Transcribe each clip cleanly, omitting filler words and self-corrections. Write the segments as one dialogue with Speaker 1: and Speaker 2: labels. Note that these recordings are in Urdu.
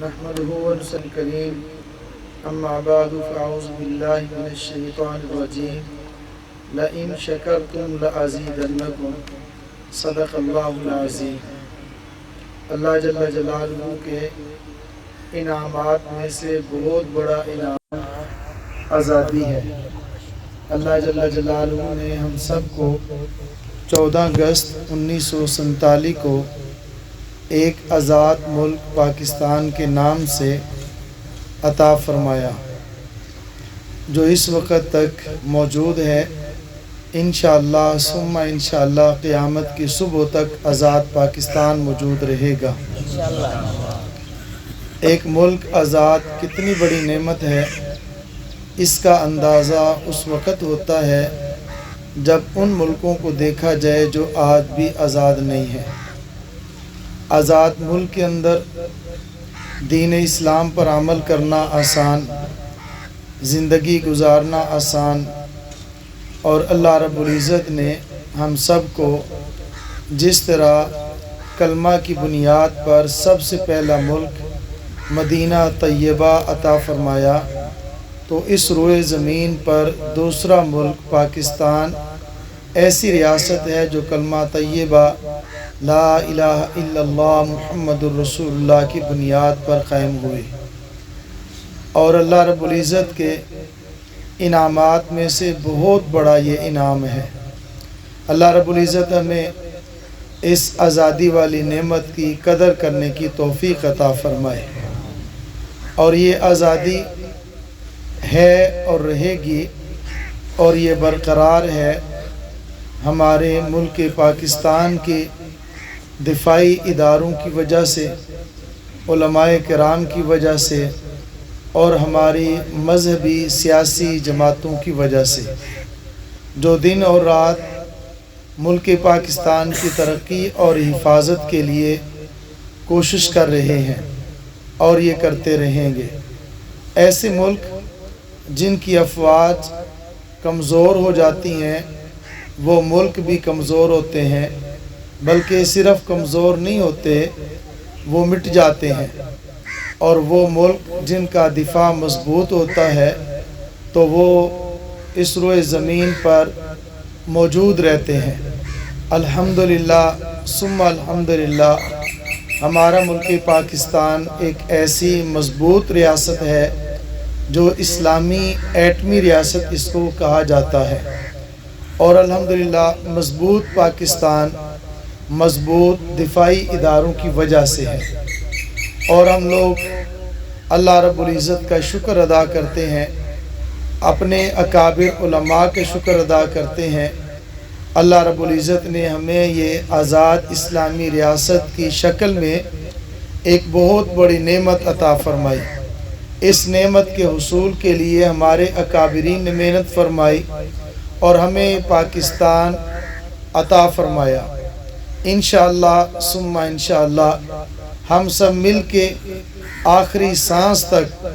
Speaker 1: نحمده ونصلي الكريم أما بعد فأعوذ بالله من الشيطان الرجيم لئن شكرتم لأزيدنكم صدق اللہ العظیم۔ اللہ جل جلالہ کے انعامات میں سے بہت بڑا انعام آزادی ہے۔ اللہ جل جلالہ نے ہم سب کو 14 اگست 1947 کو ایک آزاد ملک پاکستان کے نام سے عطا فرمایا، جو اس وقت تک موجود ہے۔ انشاءاللہ ثم انشاءاللہ قیامت کی صبح تک آزاد پاکستان موجود رہے گا۔ ایک ملک آزاد کتنی بڑی نعمت ہے، اس کا اندازہ اس وقت ہوتا ہے جب ان ملکوں کو دیکھا جائے جو آج بھی آزاد نہیں ہیں۔ آزاد ملک کے اندر دین اسلام پر عمل کرنا آسان، زندگی گزارنا آسان، اور اللہ رب العزت نے ہم سب کو جس طرح کلمہ کی بنیاد پر سب سے پہلا ملک مدینہ طیبہ عطا فرمایا، تو اس روئے زمین پر دوسرا ملک پاکستان ایسی ریاست ہے جو کلمہ طیبہ لا الہ الا اللہ محمد الرسول اللہ کی بنیاد پر قائم ہوئے۔ اور اللہ رب العزت کے انعامات میں سے بہت بڑا یہ انعام ہے۔ اللہ رب العزت ہمیں اس آزادی والی نعمت کی قدر کرنے کی توفیق عطا فرمائے، اور یہ آزادی ہے اور رہے گی، اور یہ برقرار ہے ہمارے ملک پاکستان کے دفاعی اداروں کی وجہ سے، علماء کرام کی وجہ سے، اور ہماری مذہبی سیاسی جماعتوں کی وجہ سے، جو دن اور رات ملک پاکستان کی ترقی اور حفاظت کے لیے کوشش کر رہے ہیں، اور یہ کرتے رہیں گے۔ ایسے ملک جن کی افواج کمزور ہو جاتی ہیں، وہ ملک بھی کمزور ہوتے ہیں، بلکہ صرف کمزور نہیں ہوتے، وہ مٹ جاتے ہیں۔ اور وہ ملک جن کا دفاع مضبوط ہوتا ہے تو وہ اس روئے زمین پر موجود رہتے ہیں۔ الحمدللہ ثم الحمدللہ ہمارا ملک پاکستان ایک ایسی مضبوط ریاست ہے جو اسلامی ایٹمی ریاست اس کو کہا جاتا ہے، اور الحمدللہ مضبوط پاکستان مضبوط دفاعی اداروں کی وجہ سے ہے۔ اور ہم لوگ اللہ رب العزت کا شکر ادا کرتے ہیں، اپنے اکابر علماء کے شکر ادا کرتے ہیں۔ اللہ رب العزت نے ہمیں یہ آزاد اسلامی ریاست کی شکل میں ایک بہت بڑی نعمت عطا فرمائی۔ اس نعمت کے حصول کے لیے ہمارے اکابرین نے محنت فرمائی اور ہمیں پاکستان عطا فرمایا۔ انشاءاللہ ثم انشاءاللہ ہم سب مل کے آخری سانس تک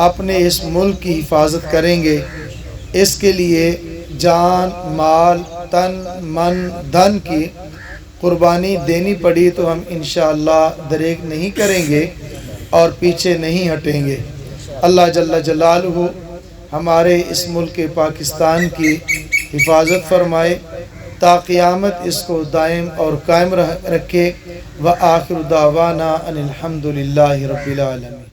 Speaker 1: اپنے اس ملک کی حفاظت کریں گے۔ اس کے لیے جان، مال، تن، من، دھن کی قربانی دینی پڑی تو ہم انشاءاللہ دریغ نہیں کریں گے اور پیچھے نہیں ہٹیں گے۔ اللہ جل جلالہ ہمارے اس ملک پاکستان کی حفاظت فرمائے تا قیامت اس کو دائم اور قائم رکھے۔ وآخر دعوانا ان الحمدللہ رب العالمین۔